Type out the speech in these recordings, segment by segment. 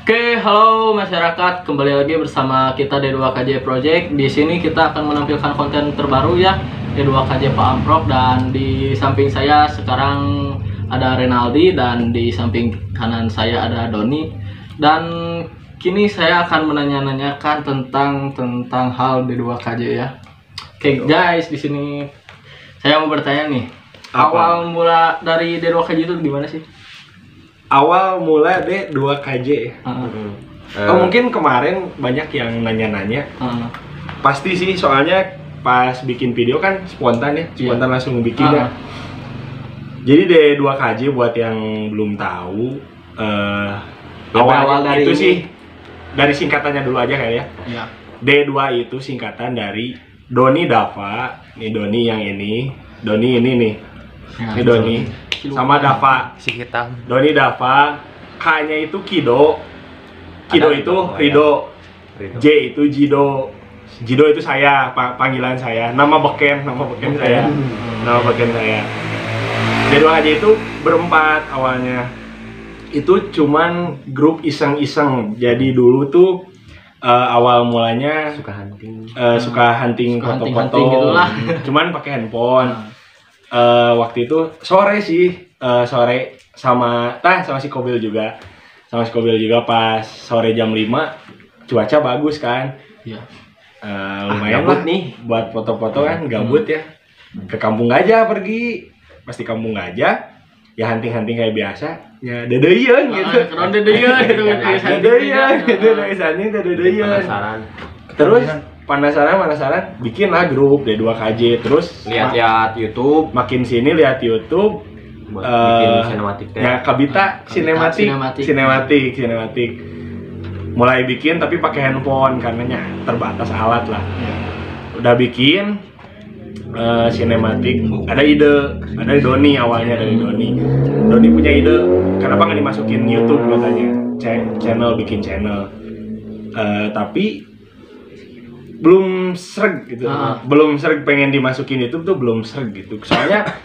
Oke, halo masyarakat, kembali lagi bersama kita D2KJ Project. Di sini kita akan menampilkan konten terbaru ya, D2KJ Pak Amprok, dan di samping saya sekarang ada Renaldi dan di samping kanan saya ada Doni. Dan kini saya akan menanya-nanyakan tentang hal D2KJ ya. Oke, guys, di sini saya mau bertanya nih. Awal mula dari D2KJ itu gimana sih? Awal mula D2KJ. Mungkin kemarin banyak yang nanya-nanya. Pasti sih, soalnya pas bikin video kan spontan ya, spontan langsung bikin ya. Jadi D2KJ buat yang belum tahu, awal dari itu sih, dari singkatannya dulu aja kali ya. D2 itu singkatan dari Doni Dava. Nih Doni yang ini, Doni ini nih. Ini Doni sama Dava, si hitam. Doni Dava, K-nya itu Kido, Kido itu Rido, J itu Jido, Jido itu saya, panggilan saya, nama beken saya, nama beken saya. D2KJ itu berempat awalnya, itu cuman grup iseng-iseng. Jadi dulu tuh awal mulanya suka hunting foto-foto, cuman pakai handphone. Waktu itu sore sih, sore sama si Kobil juga, pas sore jam 5 cuaca bagus kan. Iya. Lumayan lah nih buat foto-foto kan, gabut ya. Ke Kampung Gajah pergi, pasti Kampung Gajah ya, hunting kayak biasa ya, dedeyeun gitu. Keren dedeyeun gitu. Dedeyeun gitu, dedeyeun. Terus penasaran bikin lah grup D2KJ, terus lihat YouTube, makin sini lihat YouTube, bikin sinematik ya, Kabita sinematik, mulai bikin tapi pakai handphone karena terbatas alat lah. Udah bikin sinematik, ada ide, ada Doni awalnya, dari Doni punya ide, kenapa nggak dimasukin YouTube katanya, bikin channel, tapi belum sreg gitu, belum sreg pengen dimasukin YouTube tuh, belum sreg gitu, soalnya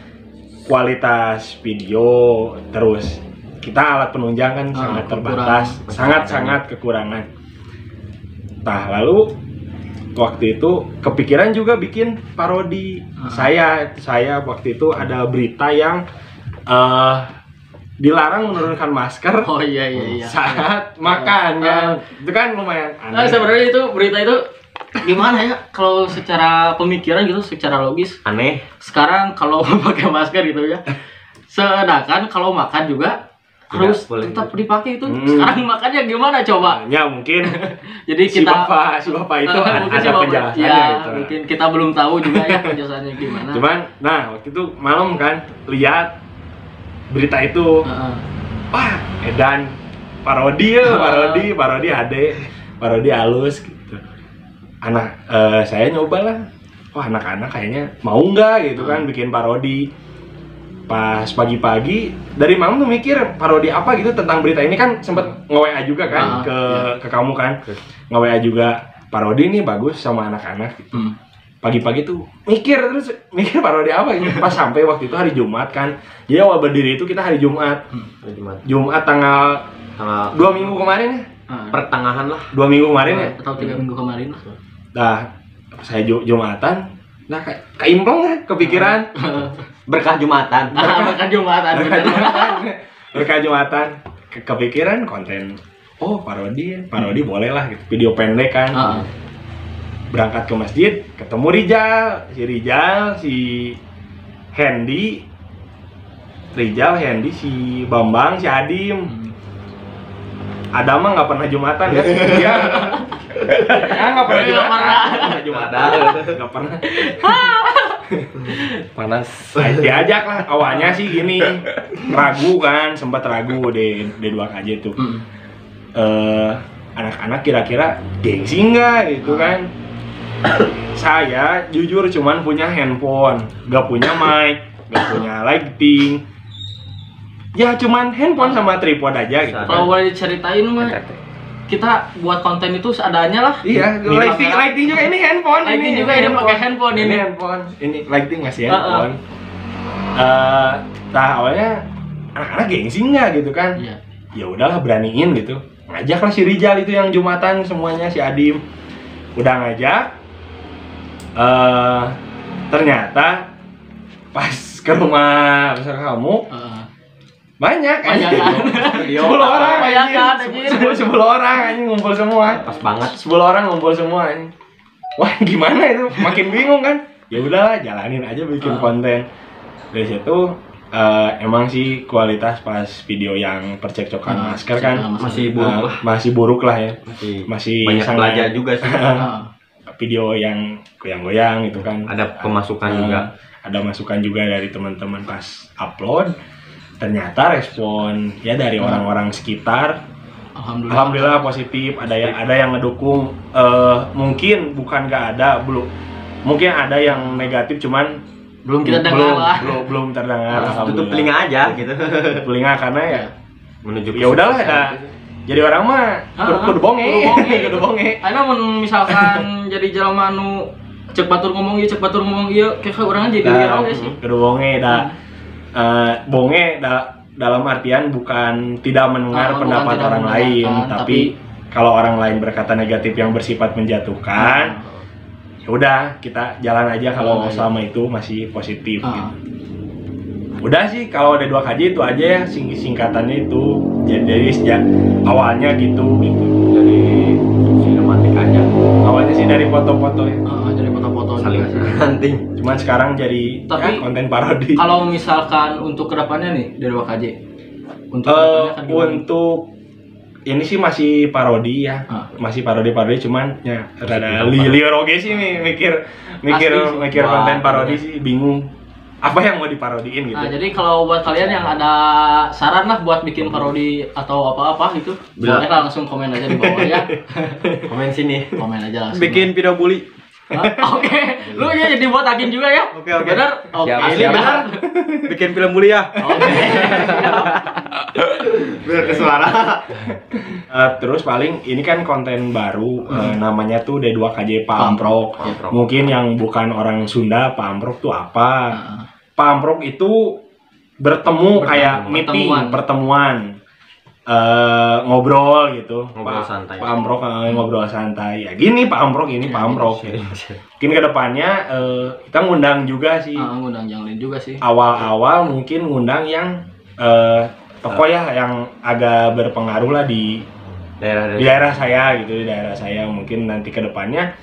kualitas video, terus kita alat penunjang kan sangat terbatas, sangat kekurangan. Nah, lalu waktu itu kepikiran juga bikin parodi. Saya waktu itu ada berita yang dilarang menurunkan masker. Oh iya. Saat makan kan, itu kan lumayan aneh. Sebenarnya itu berita itu gimana ya, kalau secara pemikiran gitu, secara logis aneh. Sekarang kalau pakai masker gitu ya, sedangkan kalau makan juga harus tetap dipakai itu. Sekarang makannya gimana coba? Ya mungkin jadi kita si bapak itu ada penjelasannya ya, gitu. Mungkin kita belum tahu juga ya penjelasannya gimana. Cuman waktu itu malam kan lihat berita itu, wah edan parodi halus gitu. Saya nyoba lah, wah anak-anak kayaknya mau nggak gitu kan bikin parodi. Pas pagi-pagi dari malam tuh mikir parodi apa gitu tentang berita ini, kan sempet nge-WA juga kan ke kamu kan, nge-WA juga parodi ini bagus sama anak-anak gitu. Pagi-pagi tuh mikir parodi apa gitu. Pas sampai waktu itu hari Jumat kan, jadi awal berdiri itu kita hari Jumat, Jumat tanggal 2 minggu kemarin ya, pertengahan lah, 2 minggu kemarin ya, atau 3 minggu kemarin lah. Nah, saya Jumatan, keimplong kan, kepikiran berkah Jumatan. Berkah Jumatan, kepikiran konten. Oh, parodi boleh lah gitu. Video pendek kan. Berangkat ke masjid, ketemu Rijal, si Hendy, si Bambang, si Adim. Ada mah nggak pernah Jumatan ya? Iya. Nggak pernah Jumatan. Nggak pernah. Panas. Diajak lah. Awalnya sih gini, ragu kan, sempat ragu D2KJ tuh. Anak-anak kira-kira gengsi nggak gitu kan? Saya jujur cuman punya handphone, nggak punya mic, nggak punya lighting. Ya cuman handphone sama tripod aja gitu. Kalau boleh diceritain mah, kita buat konten itu seadanya lah. Iya, lighting juga ini handphone. Lighting juga ini pakai handphone ini. Ini lighting masih handphone. Awalnya anak-anak gengsi nggak gitu kan? Ya udahlah, beraniin gitu. Ngajaklah si Rijal itu yang Jumatan semuanya, si Adim udah ngajak. Ternyata pas ke rumah besar kamu banyak kan? 10 orang banyak kan, 10 orang anjing ngumpul semua. Pas banget. 10 orang ngumpul semua anjing. Wah, gimana itu? Makin bingung kan? Ya udahlah, jalanin aja bikin konten. Dari situ emang sih kualitas pas video yang percekcokan masker kan masih buruk lah ya. Masih banyak sangat belajar juga sih. Video yang goyang-goyang itu kan. Ada pemasukan juga. Ada masukan juga dari teman-teman pas upload. Ternyata respon ya dari orang-orang sekitar alhamdulillah positif. Ada yang ngedukung, mungkin bukan gak ada, mungkin ada yang negatif cuman belum kita dengar belum terdengar. Tutup telinga aja gitu. Telinga karena ya menuju ya udahlah ada. Jadi orang mah kudu bonge. Ayeuna mun misalkan jadi jelema anu cek batur ngomong ieu kayak urang jadi viral guys sih. Kudu bonge bonge dalam artian bukan tidak mendengar pendapat orang lain, tapi kalau orang lain berkata negatif yang bersifat menjatuhkan, ya udah kita jalan aja kalau selama itu masih positif gitu. Udah sih kalau ada 2KJ itu aja ya singkatannya itu. Jadi sejak awalnya gitu. Dari sinematik aja. Awalnya sih dari foto-foto ya. Dari foto-foto saling hunting. Cuman sekarang jadi konten parodi. Kalau misalkan untuk kedepannya nih dari 2KJ untuk ini sih masih parodi ya, masih parodi cuman ya rada liar oke sih mikir konten parodi sih bingung apa yang mau diparodiin gitu. Nah, jadi kalau buat kalian yang ada saran lah buat bikin parodi atau apa-apa gitu, boleh langsung komen aja di bawah ya. Komen sini. Komen aja langsung. Bikin video bully. Oke, lu ya jadi buat admin juga ya? Oke. Benar? Oke, benar. Bikin film bully ya. Oke. Biar ke suara. Terus paling ini kan konten baru, namanya tuh D2KJ Pak Amprok. Mungkin yang bukan orang Sunda, Pak Amprok tuh apa? Pak Amprok itu bertemu kayak meeting, pertemuan. Ngobrol gitu, ngobrol santai. Pak Amprok ngobrol santai. Ya gini Pak Amprok ini Pak Amprok. Mungkin kedepannya kita ngundang juga sih. Ngundang yang lain juga sih. Awal-awal mungkin ngundang yang tokoh ya yang agak berpengaruh lah di daerah saya gitu, di daerah saya. Mungkin nanti kedepannya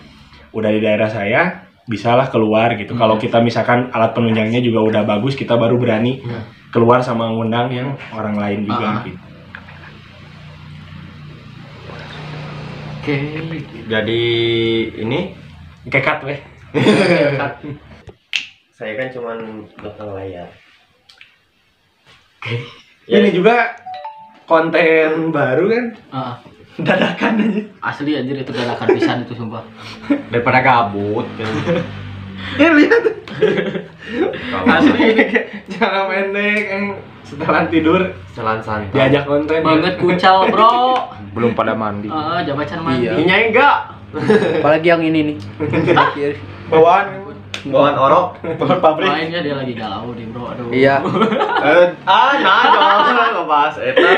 udah di daerah saya bisalah keluar gitu. Kalau kita misalkan alat penunjangnya juga udah bagus, kita baru berani keluar sama ngundang yang orang lain juga gitu. Oke, jadi ini kekat weh. Saya kan cuman belakang layar. Ini juga konten baru kan? Dadakan aja. Asli anjir itu dadakan pisan itu sumpah. Daripada gabut kan. Lihat. Asli ini cara pendek yang setelan tidur, setelan santai. Diajak konten. Banget kucal, Bro. Belum pada mandi. Jabacan mandi. Iya. Enggak. Apalagi yang ini nih. Bawaan orok, bawaan pabrik. Mainnya dia lagi galau nih, Bro. Aduh. Iya. Nah, jangan ngebahas eta.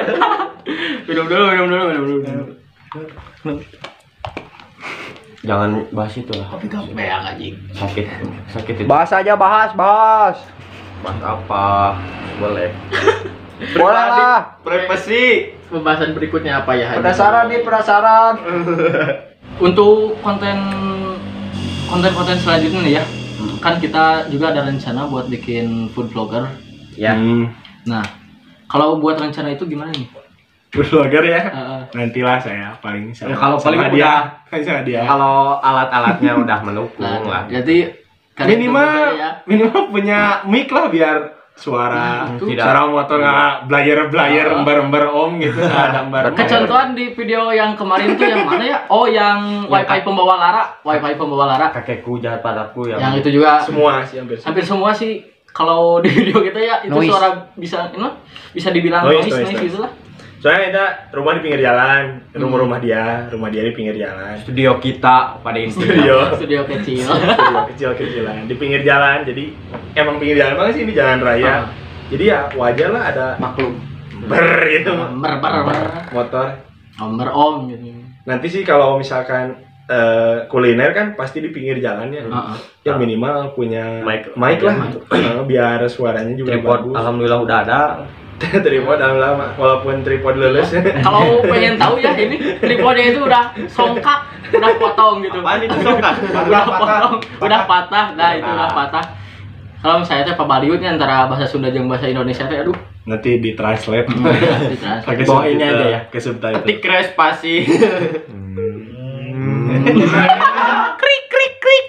Minum dulu. Jangan bahas itu lah. Tapi gak beang anjing. Sakit itu. Bahas aja, bahas. Bahas apa? Boleh. Boleh lah. Privasi. Pembahasan berikutnya apa ya? Penasaran. Untuk konten selanjutnya nih ya. Kan kita juga ada rencana buat bikin food vlogger. Ya. Nah, kalau buat rencana itu gimana nih? Food vlogger ya? Nantilah saya paling ya, kalau paling dia. Kalau alat-alatnya udah mendukung lah. Jadi minimal punya mic lah biar suara motor nggak blayer ember om gitu. Ada ember. Kecontohan di video yang kemarin tuh yang mana ya? Oh, yang wifi pembawa lara. Kakekku jahat padaku ya. Yang itu juga semua sih hampir semua sih kalau di video kita ya itu noise. Suara bisa dibilang noise gitu lah. Soalnya ada rumah di pinggir jalan, rumah dia di pinggir jalan. Studio kita pada Instagram. Studio kecil. Kecilan di pinggir jalan. Jadi emang pinggir jalan banget sih ini jalan raya. Jadi ya wajar lah ada maklum. Ber itu. Ber. Motor. Nomor om gitu. Nanti sih kalau misalkan kuliner kan pasti di pinggir jalannya. Ya minimal punya Mic lah. Biar suaranya juga Tripod bagus. alhamdulillah udah ada. Tripod alhamdulillah, walaupun tripod lulus. Kalau pengen tahu ya ini tripodnya itu udah songkak, udah potong gitu. Apaan itu songkak? Udah potong, udah patah. Nah, itu udah patah. Kalau saya teh pabaliutnya antara bahasa Sunda jeung bahasa Indonesia teh aduh. Nanti ditranslate. Pakai Bawain subtitle, aja ya. Ke subtitle. Ketik spasi. Krik.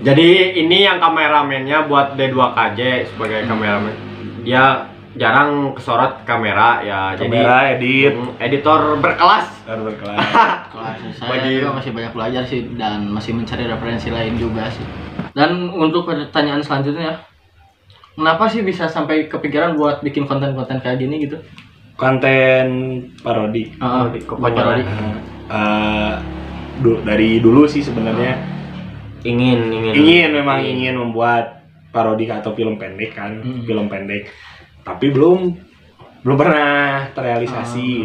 Jadi ini yang kameramennya buat D2KJ sebagai kameramen. Dia jarang kesorot kamera ya. Kamera, jadi editor berkelas. berkelas. Saya juga masih banyak belajar sih dan masih mencari referensi lain juga sih. Dan untuk pertanyaan selanjutnya, kenapa sih bisa sampai kepikiran buat bikin konten-konten kayak gini gitu? Konten parodi. Parodi. Dari dulu sih sebenarnya ingin ingin membuat parodi atau film pendek kan, film pendek. Tapi belum pernah terrealisasi.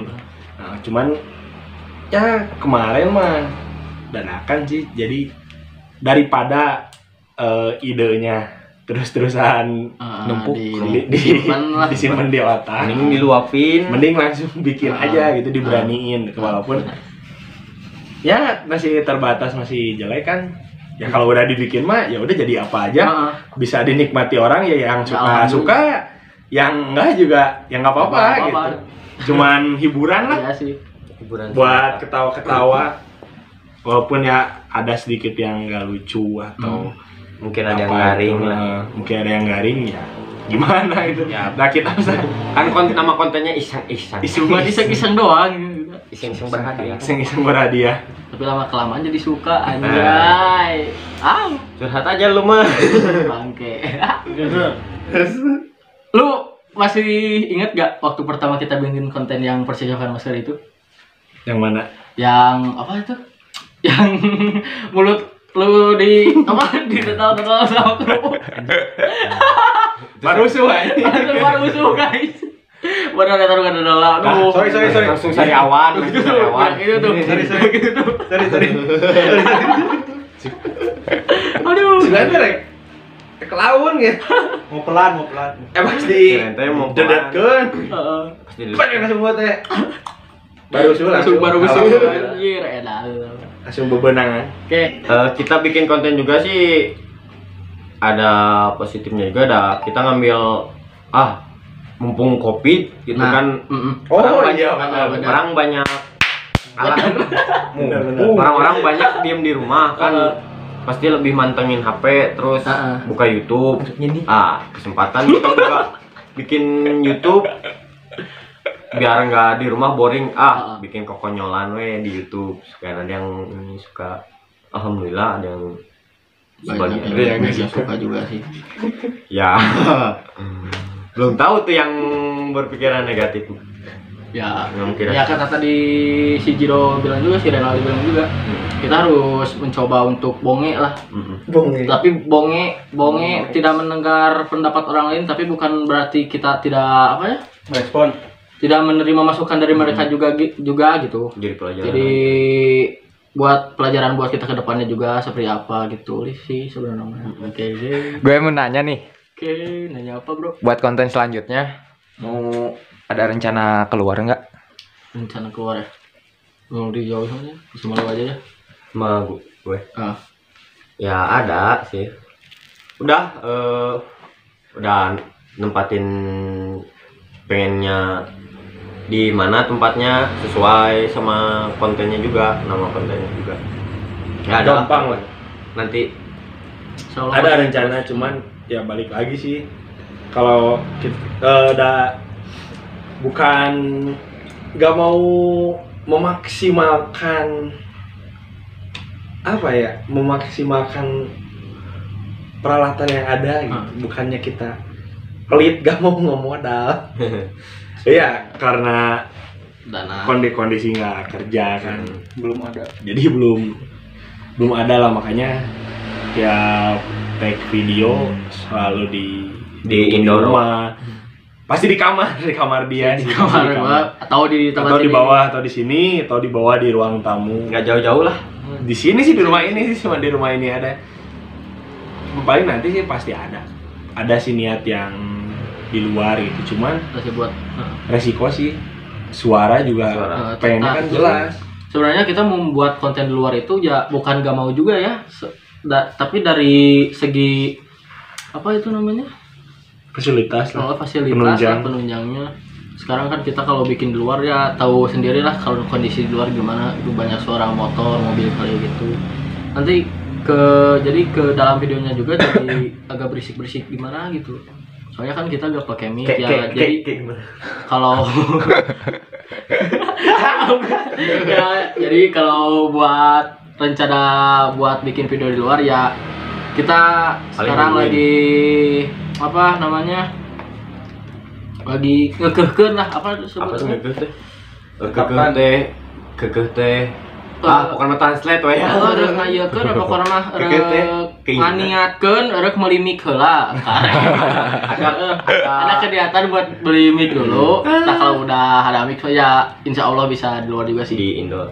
Nah, cuman ya kemarin mah dadakan sih. Jadi daripada idenya terus-terusan numpuk disimpan di otak, mending diluapin, mending langsung bikin aja gitu, diberaniin gitu. Walaupun ya masih terbatas, masih jelek kan. Ya kalau udah dibikin mah ya udah jadi apa aja, bisa dinikmati orang ya, yang suka, yang enggak juga ya nggak apa-apa gitu. Cuman hiburan lah. Iya sih. hiburan Buat ketawa-ketawa. Walaupun ya ada sedikit yang nggak lucu atau mungkin ada yang garing gitu. lah. Mungkin ada yang garing ya. Gimana itu? Ya. Nah kita bisa Kan nama kontennya iseng-iseng. Cuma iseng-iseng doang gitu. Iseng-iseng berhadiah. iseng-iseng berhadiah. Tapi lama-kelamaan jadi suka anjay. Curhat aja lu mah. Bangke. Lu masih inget gak waktu pertama kita bikin konten yang persiapan masker itu? Yang mana? Yang apa itu? Yang mulut lu di apa? Ditetal-tetal sama kerupuk. Barusu aja. Baru usuh guys. Benar taruh kan adalah. Aduh. Sorry. Langsung sariawan. Itu tuh. Itu tuh. Gitu tuh. Sorry. Aduh. Sebenarnya rek kelaun gitu. Mau pelan. Pasti Kirain teh mau dedetkeun. Heeh. Pasti Pakai langsung buat teh. Barusu langsung Baru usuh. Kalau- Anjir, enak. langsung bebenangan. Oke. kita bikin konten juga sih ada positifnya juga, ada kita ngambil mumpung covid gitu Nah, kan. Oh Orang iya, banyak, benar. orang banyak Benar. orang-orang banyak diem di rumah kan, pasti lebih mantengin HP terus buka YouTube. Kesempatan kita buka bikin YouTube biar nggak di rumah boring, bikin kekonyolan we di YouTube. Karena ada yang suka, alhamdulillah ada yang Banyak sebagian yang suka juga sih. ya. Belum tahu tuh yang berpikiran negatif. Ya, Mungkin ya kata tadi si Jiro bilang juga, si Renaldi bilang juga, kita harus mencoba untuk bonge lah. Tapi bonge tidak mendengar pendapat orang lain, tapi bukan berarti kita tidak apa ya? Respon. Tidak menerima masukan dari mereka juga gitu. Jadi pelajaran. Jadi buat pelajaran buat kita ke depannya juga seperti apa gitu sih sebenarnya. Oke. Gue mau nanya nih, Oke, nanya apa, Bro? buat konten selanjutnya mau ada rencana keluar nggak? Rencana keluar ya? Mau dijauhin aja, sama lu aja ya. Sama gue. Ya ada sih. Udah nempatin pengennya di mana tempatnya sesuai sama kontennya juga, nama kontennya juga. Ya ada Gampang lah. Nanti Insyaallah Ada masih rencana, terus. cuman ya balik lagi sih. Kalau kita bukan nggak mau memaksimalkan memaksimalkan peralatan yang ada gitu. Bukannya kita pelit gak mau modal. Iya, karena dana. kondisi nggak kerja kan, Belum ada. jadi belum ada lah, makanya ya take video selalu di Di indoor rumah. Pasti di kamar dia di kamar gua atau di tempat atau di ini. bawah atau di sini atau di bawah di ruang tamu. Nggak jauh-jauh lah. Di sini sih di rumah ini sih, cuma di rumah ini ada. Paling nanti sih pasti ada sih niat yang di luar gitu, cuman Masih buat resiko sih suara juga pengennya kan jelas. Sebenarnya kita membuat konten di luar itu ya bukan gak mau juga ya, tapi dari segi apa itu namanya? Fasilitas lah. Fasilitas penunjangnya. Sekarang kan kita kalau bikin di luar ya tahu sendiri lah kalau kondisi di luar gimana, itu banyak suara motor, mobil kayak gitu. Nanti jadi ke dalam videonya juga jadi agak berisik-berisik gimana gitu. Soalnya kan kita gak pakai mic ya, jadi kalau ya, jadi kalau buat rencana buat bikin video di luar ya kita sekarang lagi apa namanya, lagi ngekehkeun lah apa sebutnya, kekeh teh pokoknya translate we ya. Rek ngayekeun apa pokona mah nganiatkeun rek meuli mic heula. Ada kegiatan buat beli mic dulu. Nah kalau udah ada mic ya insya Allah bisa di luar juga sih. Di Indo.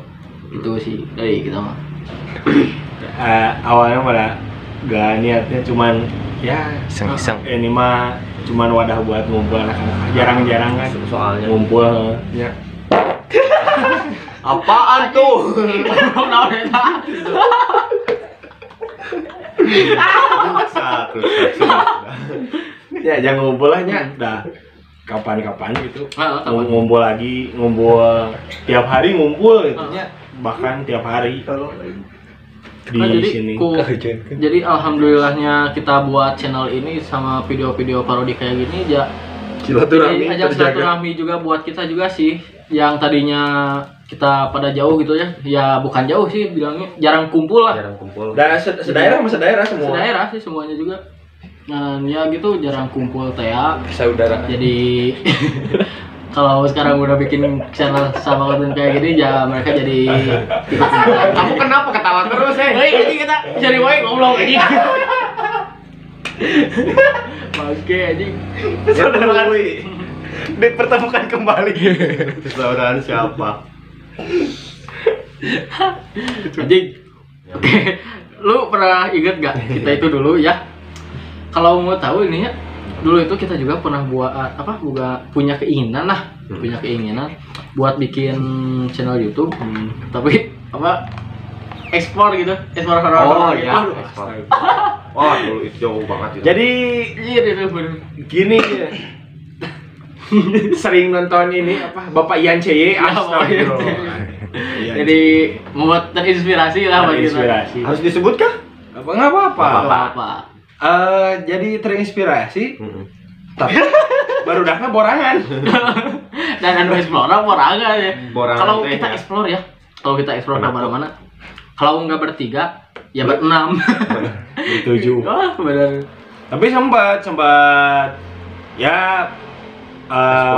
Itu sih dari kita mah. Awalnya malah gak niatnya, cuman ya Iseng-iseng. ini mah cuman wadah buat ngumpul anak-anak. Jarang-jarang kan Soalnya ngumpul ya. apaan tuh? Ya jangan ngumpul lah nya. Dah kapan-kapan gitu. Kapan? Ngumpul lagi, ngumpul tiap hari ngumpul gitu nya. Bahkan tiap hari di sini. Jadi alhamdulillahnya kita buat channel ini sama video-video parodi kayak gini ya. Silaturahmi Ajak silaturahmi juga buat kita juga sih. Yang tadinya kita pada jauh gitu ya. Ya bukan jauh sih bilangnya, jarang kumpul lah. Jarang kumpul. Dan sedaerah sama sedaerah semua. Sedaerah sih semuanya juga. Dan ya gitu jarang kumpul teh ya. Saudara. Jadi kalau sekarang udah bikin channel sama konten kayak gini ya mereka jadi ikut. Kamu kenapa ketawa terus Hei, jadi kita cari wae ngobrol aja. Oke, anjing. Saudara dipertemukan kembali. Persaudaraan siapa? Anjing. Oke. Lu pernah inget gak kita itu dulu ya? Kalau mau tahu ini ya, dulu itu kita juga pernah punya keinginan buat bikin channel YouTube. Tapi ekspor gitu, ekspor horor. Iya. Wah, dulu itu jauh banget itu. Jadi Iya, bener. gini ya. Sering nonton ini Bapak Ian CY. Jadi membuat terinspirasi lah buat kita. Inspirasi. Harus disebut kah? Nggak apa-apa. Apa? Jadi terinspirasi. Tapi baru dahnya borangan. Dan anu explore borangan ya. Borangan Kalau teh, kita ya. explore ya, kalau kita explore kemana-mana, kalau nggak bertiga, ya berenam. Bertujuh. Wah, benar. Tapi sempat ya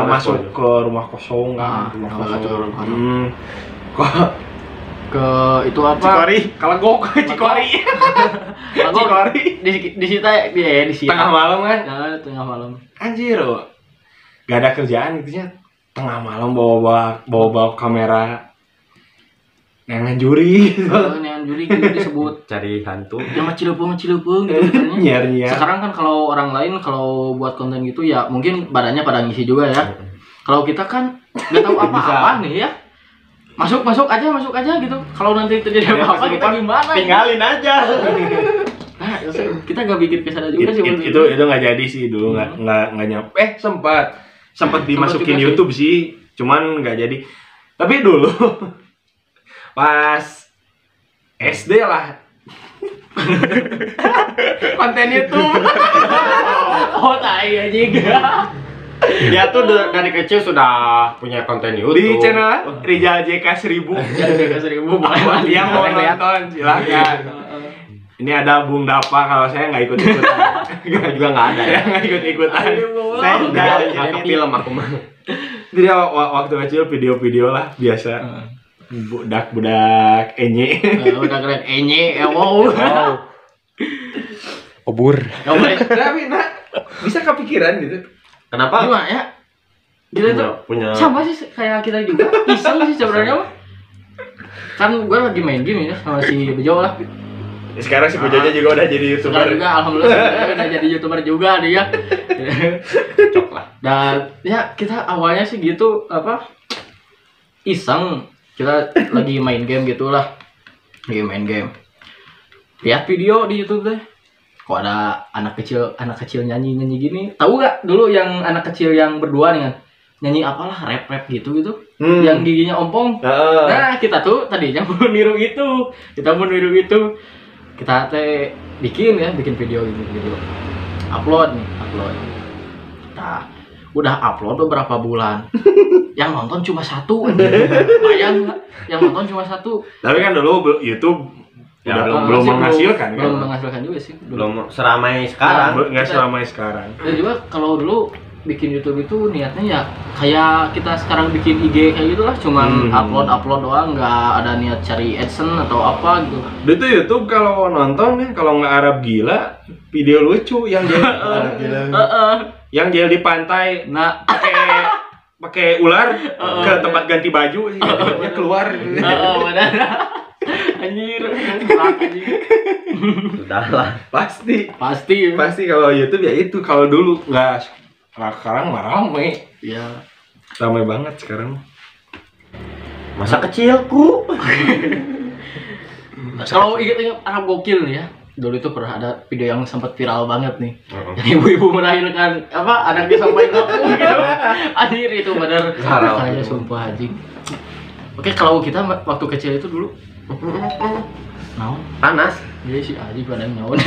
masuk ke rumah kosong kan. Rumah kosong. Kok Ke itu apa? Cikori, Kalagok, Cikori. Di Sita di Sita. Tengah malam kan? Nah, tengah malam. Anjir loh. Gak ada kerjaan gitu ya. Tengah malam bawa kamera. Nengan juri. Nengan juri gitu disebut. Cari hantu. Yang cilupung gitu katanya. Nyiar. Sekarang kan kalau orang lain kalau buat konten gitu ya mungkin badannya pada ngisi juga ya. Kalau kita kan nggak tahu apa-apa nih ya. Masuk aja gitu. Kalau nanti terjadi apa-apa kita gimana? Tinggalin aja. Nah, kita nggak bikin kesana juga sih. Itu nggak jadi sih dulu, nggak nyampe. Sempat dimasukin juga YouTube sih, cuman nggak jadi. Tapi dulu pas SD lah. Konten YouTube. Oh, tai juga. Dia tuh dari kecil sudah punya konten YouTube. Di channel Rijal JK 1000. Jadi 1000 boleh. Yang mau nonton silakan. Ini ada Bung Dapa, kalau saya nggak ikut-ikutan. juga nggak ada ya. Saya nggak ikut-ikutan. Saya nggak film aku mah. Jadi waktu kecil video-video lah biasa. Budak enye. Udah keren enye, wow. Obur. Enggak boleh. Tapi bisa kepikiran gitu. Kenapa? Gimana ya? Gitu tuh punya sama sih kayak kita juga iseng sih sebenarnya mah. Kan gue lagi main game ya sama si Bejo lah. Sekarang si Pujonya juga udah jadi YouTuber. Sekarang juga alhamdulillah udah jadi YouTuber juga dia. cocok lah. Dan ya kita awalnya sih gitu apa iseng, kita lagi main game gitulah, lagi main game, lihat video di YouTube deh, kok ada anak kecil nyanyi gini. Tahu gak dulu yang anak kecil yang berdua nih kan nyanyi apalah rap gitu yang giginya ompong. Nah kita tuh tadinya mau niru itu, kita teh bikin video gitu, upload. Nah udah upload beberapa bulan, yang nonton cuma 1. Bayang nggak? Yang nonton cuma 1. Tapi kan dulu YouTube Ya, belum menghasilkan kan? Belum menghasilkan juga sih. Belum seramai sekarang. Nggak selamanya sekarang. Dan juga kalau dulu bikin YouTube itu niatnya ya kayak kita sekarang bikin IG kayak gitulah, cuman upload doang, nggak ada niat cari AdSense atau apa gitu. Itu YouTube kalau nonton nih, kalau nggak Arab gila, video lucu yang dia yang dia di pantai, Nah, pakai ular ke tempat ganti baju, dia keluar. benar. Anjir, berat anjir. Sudahlah. Pasti kalau YouTube ya itu. Kalau dulu nggak, sekarang mah rame. Ya, Rame banget sekarang. Masa kecilku. kalau ingat Arab Gokil nih ya, dulu itu pernah ada video yang sempat viral banget nih. Yang ibu-ibu melahirkan apa anaknya sampai ngapung gitu. Anjir itu benar. Saya sumpah anjing. Oke, kalau kita waktu kecil itu dulu naon? Panas. Iya sih anjing pada naon.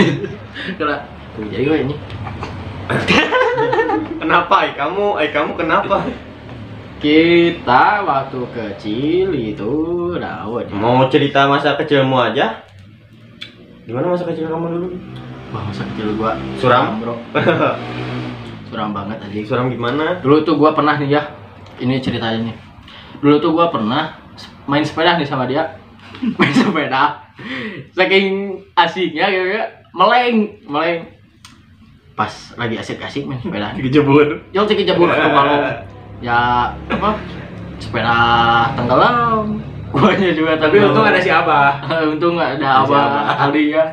Kira jadi gue ini. Kenapa? Kamu kenapa? Kita waktu kecil itu naon. Mau cerita masa kecilmu aja? Gimana masa kecil kamu dulu? Wah, masa kecil gua Suram? bro. Suram banget anjing. Suram gimana? Dulu tuh gua pernah nih ya. Ini ceritanya nih. Dulu tuh gua pernah main sepeda nih sama dia. Main sepeda. Saking asiknya gitu ya. Meleng. Pas lagi asik-asik main sepeda. Dijebur. Yang jebur kalau ya apa? Sepeda tenggelam. Guanya juga Tapi tenggelam. untung ada si Abah. Untung nggak ada Abah Ali ya.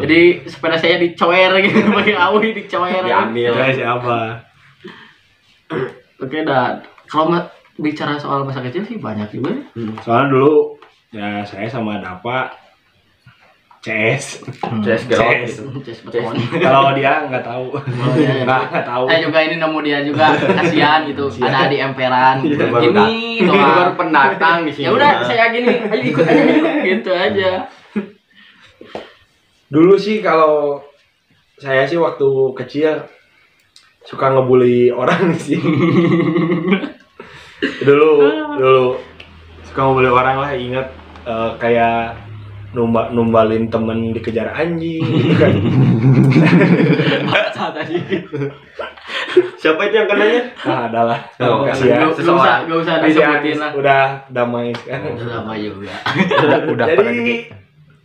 Jadi sepeda saya dicoer gitu, pakai awi dicoer. Diambil. Ada si Abah. Oke, dan kalau bicara soal masa kecil sih banyak juga ya. Soalnya dulu ya saya sama Dapa CS. CS gerot gitu. Ces beton. Kalau dia nggak tahu. Iya. Nggak tahu. Saya juga ini nemu dia juga, kasihan gitu. Ada di emperan. Iya, baru Gini Ini doang. baru pendatang di sini. Ya udah, saya gini, ayo ikut aja gitu aja. Dulu sih kalau saya sih waktu kecil suka ngebully orang sih. dulu suka ngebully orang lah, ingat kayak numbalin temen dikejar anjing gitu kan. Saat tadi. Siapa itu yang kenanya? Nah, adalah. Oh, Kasih ya. Gak usah disebutin lah. Udah damai sekarang. Udah lama juga. Udah pada gede.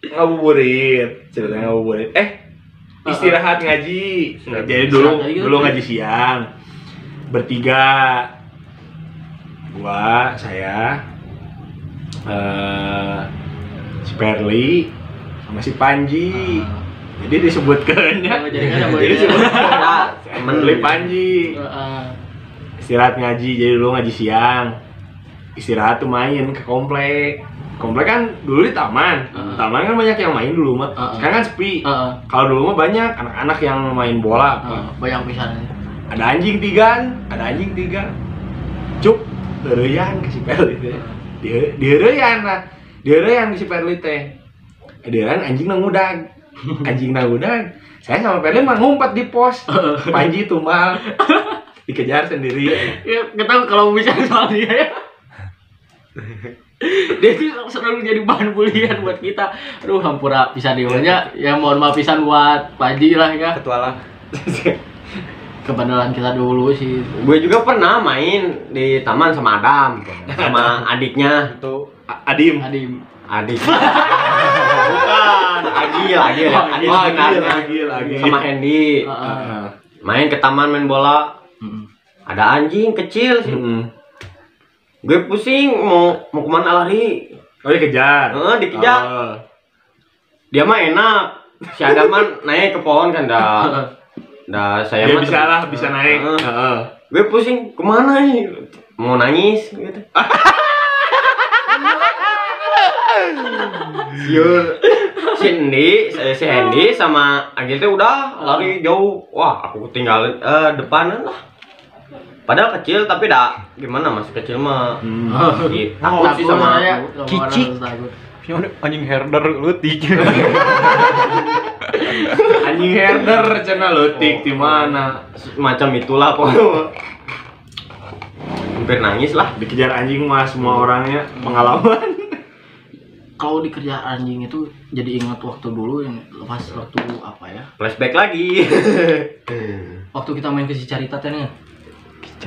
Jadi ngabuburit, ceritanya ngabuburit. Istirahat ngaji. Jadi dulu ngaji siang. Bertiga. Gua, saya, si Perli, sama si Panji. Jadi disebutkannya. Jadi kan ada Jadi disebutkan Temen. Perli Panji. Istirahat ngaji, jadi dulu ngaji siang. Istirahat tuh main ke komplek. Komplek kan dulu di taman. Taman kan banyak yang main dulu mah. Sekarang kan sepi. Kalau dulu mah banyak anak-anak yang main bola. Banyak pisan. Ada anjing tiga. Cuk, deureyan ke si Perli teh. Deureyan lah. Deureyan ke si Perli teh. Deureyan anjing nangudag. Saya sama Perli mah ngumpet di pos. Panji tumbal. Dikejar sendiri. Ya, nggak tahu kalau bisa soal dia ya. Dia itu selalu jadi bahan bulian buat kita. Aduh, hampura bisa diomongnya. Ya mohon maaf pisan buat Panji lah ya. Petualang. Kebandelan kita dulu sih. Gue juga pernah main di taman sama Adam, sama adiknya. Itu Adim. Adik. Bukan, Agil ya. Adil sebenarnya. Agil. Sama Hendy. Main ke taman main bola. ada anjing kecil sih. Gue pusing mau kemana lari. Oh dikejar. Dikejar. Dia mah enak. Si Adaman naik ke pohon kan saya Dia mah bisa naik. Gue pusing kemana nih? Mau nangis gitu. Si Hendy sama Agil tuh udah lari jauh. Wah, aku tinggal depanan lah. Padahal kecil tapi gimana masih kecil mah. Takut sih sama Cici. Anjing herder lutik. Anjing herder cenah leutik di mana? Macam itulah pokoknya. Hampir nangis lah. Dikejar anjing mah semua orangnya pengalaman. Kalau dikejar anjing itu jadi ingat waktu dulu yang pas waktu apa ya? Flashback lagi. Waktu kita main ke Cicarita teh nih.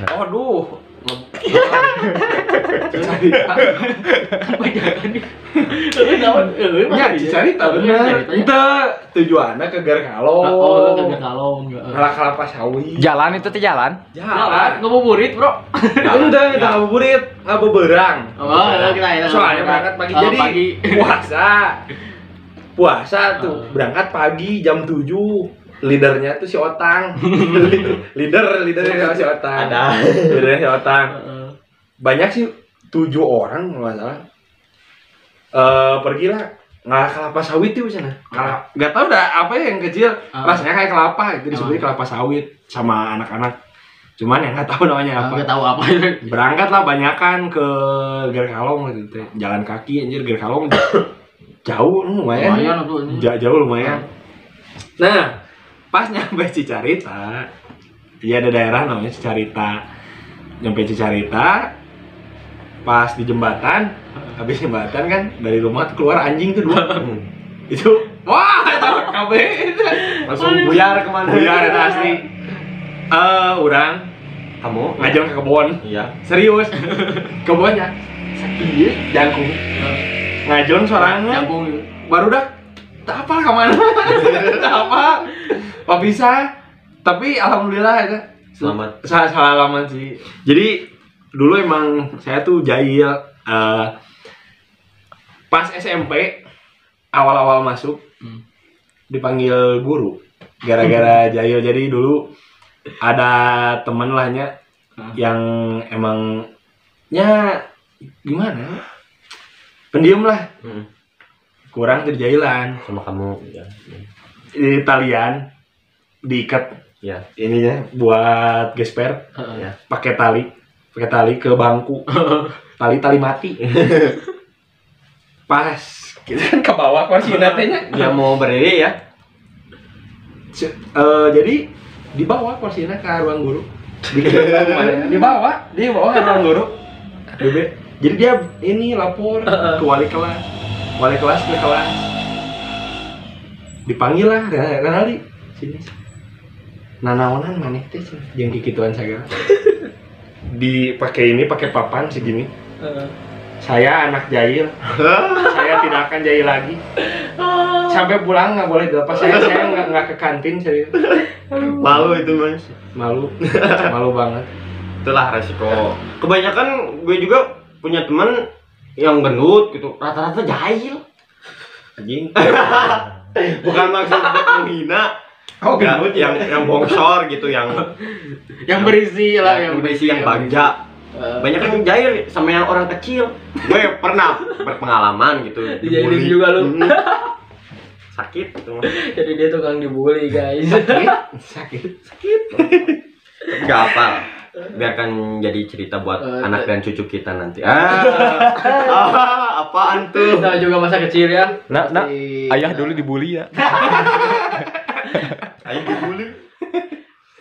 Aduh. Ya, Cicarita bener. Itu tujuannya ke Garkalong. Oh, ke Garkalong. Ngalah kelapa sawit. Jalan itu tuh jalan. Jalan. Ngabuburit, Bro. Udah ngabuburit, ngabuberang. Oh, kita Soalnya berangkat pagi jadi puasa tuh berangkat pagi jam 7. Leadernya tuh si Otang. Leadernya si Otang. Leadernya si Otang. Banyak sih 7 orang kalau nggak salah. Pergilah ngalah kelapa sawit tuh sana. Nggak tahu dah apa ya yang kecil rasanya kayak kelapa itu disebutnya kelapa sawit sama anak-anak. Cuman yang nggak tahu namanya apa. Nggak tahu apa. Berangkat lah banyakan ke Garkalong gitu teh. Jalan kaki anjir Garkalong jauh lumayan. Jauh lumayan. Nah, pas nyampe Cicarita, dia ada daerah namanya Cicarita. Nyampe Cicarita, pas di jembatan, habis jembatan kan dari rumah tuh keluar anjing tuh 2. Itu, wah, KB Langsung buyar kemana? Buyar itu asli. Orang Kamu ngajong ke kebon. Iya. Serius. Kebonnya sakit jangkung. Ngajong sorangan. Jangkung. Baru dah tak apa kemana. Tak apa. Pak bisa. Tapi alhamdulillah ya. Selamat. Salah alamat sih. Jadi dulu emang saya tuh jahil. Pas SMP awal-awal masuk dipanggil guru gara-gara jahil. Jadi dulu ada temen lahnya yang emangnya gimana? Pendiam lah. Kurang tuh jahilan Sama kamu ya. di talian diikat Ya. ininya buat gesper Ya. pakai tali ke bangku. tali mati. Pas kita kan ke bawah kursi natenya. Dia mau berdiri ya. Jadi di bawah kursinya ke ruang guru. Di bawah ke ruang guru. Jadi dia ini lapor ke wali kelas ke kelas. Dipanggil lah, Renaldi sini. Nanaonan maneh teh jeung kikituan sagala. Pakai papan segini. Saya anak jahil. Saya tidak akan jahil lagi. Sampai pulang nggak boleh dilepas. Saya nggak ke kantin serius. Malu itu Mas. Malu banget. Itulah resiko. Kebanyakan gue juga punya teman yang gendut gitu. Rata-rata jahil. Anjing. Bukan maksud menghina. Oh, gendut yang bongsor gitu, yang berisi lah, yang berisi, yang bagja. Banyak yang jahil sama yang orang kecil. Gue pernah berpengalaman gitu. Dijahilin juga lu. Sakit gitu. Jadi dia tukang dibully, guys. Sakit. Tapi gak apa. Biarkan jadi cerita buat anak dan cucu kita nanti. Apaan tuh? Nah, juga masa kecil ya. Nah, ayah dulu dibully ya. Ayah dibully.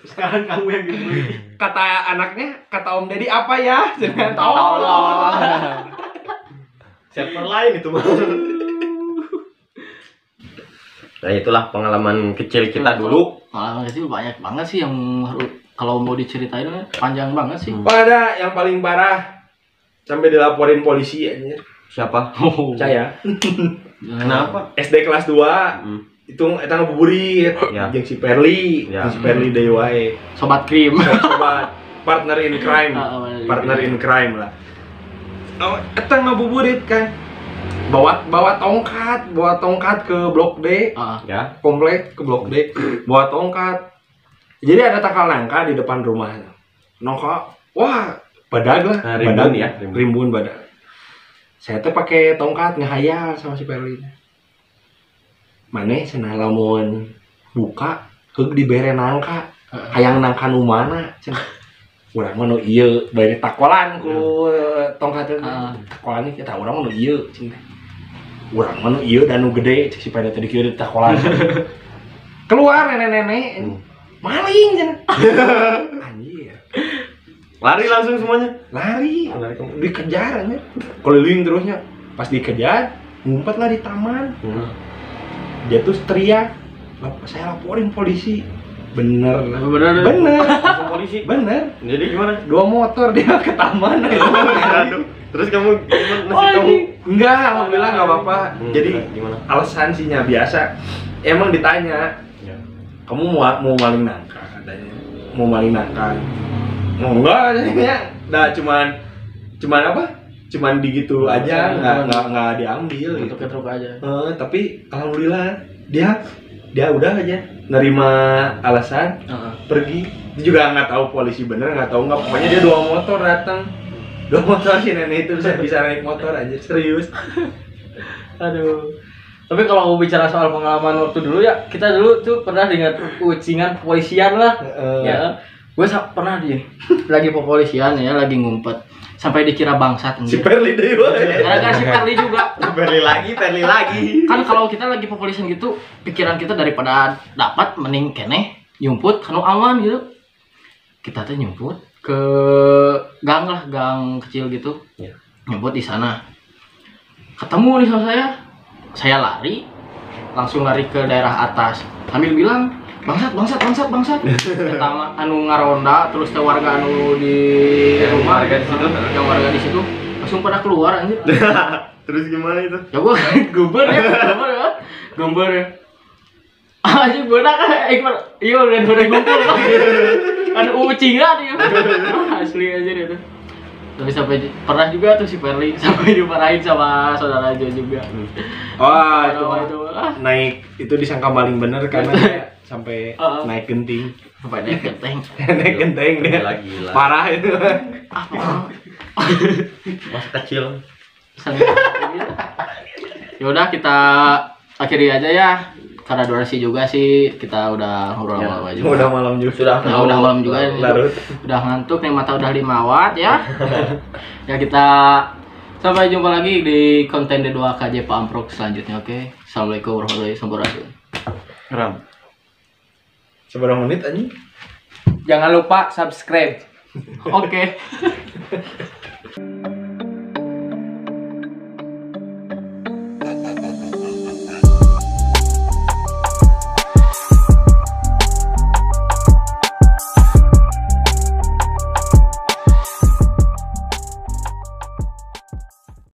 Sekarang kamu yang dibully. Kata anaknya, kata Om Deddy apa ya? Jangan Tolong. Server lain itu mah. Nah, itulah pengalaman kecil kita dulu. Pengalaman kecil banyak banget sih yang kalau mau diceritain panjang banget sih. Pada yang paling parah sampai dilaporin polisi anjir. Siapa? Saya. Kenapa? SD kelas 2. Itu eta ngabuburit Ya. jeung si Perli, Ya. si Perli deui wae. Sobat krim. Sobat. partner in crime. Partner in crime lah. Oh, eta ngabuburit kan. Bawa tongkat ke blok D. Ya. Komplek ke blok D. Bawa tongkat. Jadi ada takal nangka di depan rumah. Nongka, wah, badag lah. Nah, rimbun badag ya, rimbun badag. Saya teh pakai tongkat ngehayal sama si Perli. Mane cenah lamun buka heug dibere nangka. Hayang nangka nu mana cenah. Urang mah nu ieu bari takolan ku tongkat teh. Takolan ieu kita urang mah nu ieu cenah. Urang mah nu ieu dan nu gede cek si pada tadi kieu takolan. Keluar nenek-nenek. Maling cenah. Anjir. Lari langsung semuanya. Lari dikejar anjir. Keliling terusnya. Pas dikejar, ngumpetlah di taman. Dia tuh teriak, saya laporin polisi. Bener. Langsung polisi. Bener. Jadi gimana? 2 motor dia ke taman. Aduh. Terus kamu gimana? Enggak, alhamdulillah enggak apa-apa. Jadi gimana? alasan sihnya biasa. Emang ditanya, Ya. kamu mau maling nangka katanya. Mau maling nangka. Oh, enggak katanya. Nah, cuman apa? Cuman digitu aja, enggak diambil gitu. Truk aja. Tapi alhamdulillah dia udah aja nerima alasan pergi. Dia juga nggak tahu polisi bener, nggak tahu nggak, pokoknya dia 2 motor datang. 2 motor si nenek itu bisa naik motor aja, serius. Aduh. Tapi kalau bicara soal pengalaman waktu dulu ya, kita dulu tuh pernah dengan ucingan kepolisian lah. Ya. Gue pernah lagi kepolisian ya, lagi ngumpet. Sampai dikira bangsat. Si Perli deh. Gara-gara si Perli juga. Perli lagi. Kan kalau kita lagi kepolisian gitu, pikiran kita daripada dapat mending keneh nyumput kanu aman gitu. Kita tuh nyumput ke gang lah, gang kecil gitu. Ya. Nyumput di sana. Ketemu nih sama saya. Saya lari, langsung lari ke daerah atas. Sambil bilang, bangsat. Pertama anu ngaronda, terus teh warga anu di rumah, warga di situ. yang warga di situ langsung pada keluar anjir. Terus gimana itu? Ya gua gumber ya. Anjir beuna kan iya udah ngumpul. Kan ucingan dia. Asli anjir itu. Tapi sampai pernah juga tuh si Perli sampai dimarahin sama saudara Jo juga. Wah, itu naik itu disangka maling bener karena dia sampai naik genting. sampai naik genteng. Naik genteng dia. Gila. Parah itu. Masih kecil. Yaudah kita akhiri aja ya. Karena durasi juga sih kita udah ngobrol lama juga. Udah malam juga. Udah malam juga. Larut. Udah ngantuk nih, mata udah 5 watt ya. Ya kita sampai jumpa lagi di konten D2KJ Pak Amprok selanjutnya, oke. Assalamualaikum warahmatullahi wabarakatuh. Ram. Seberapa menit anjing? Jangan lupa subscribe. Oke.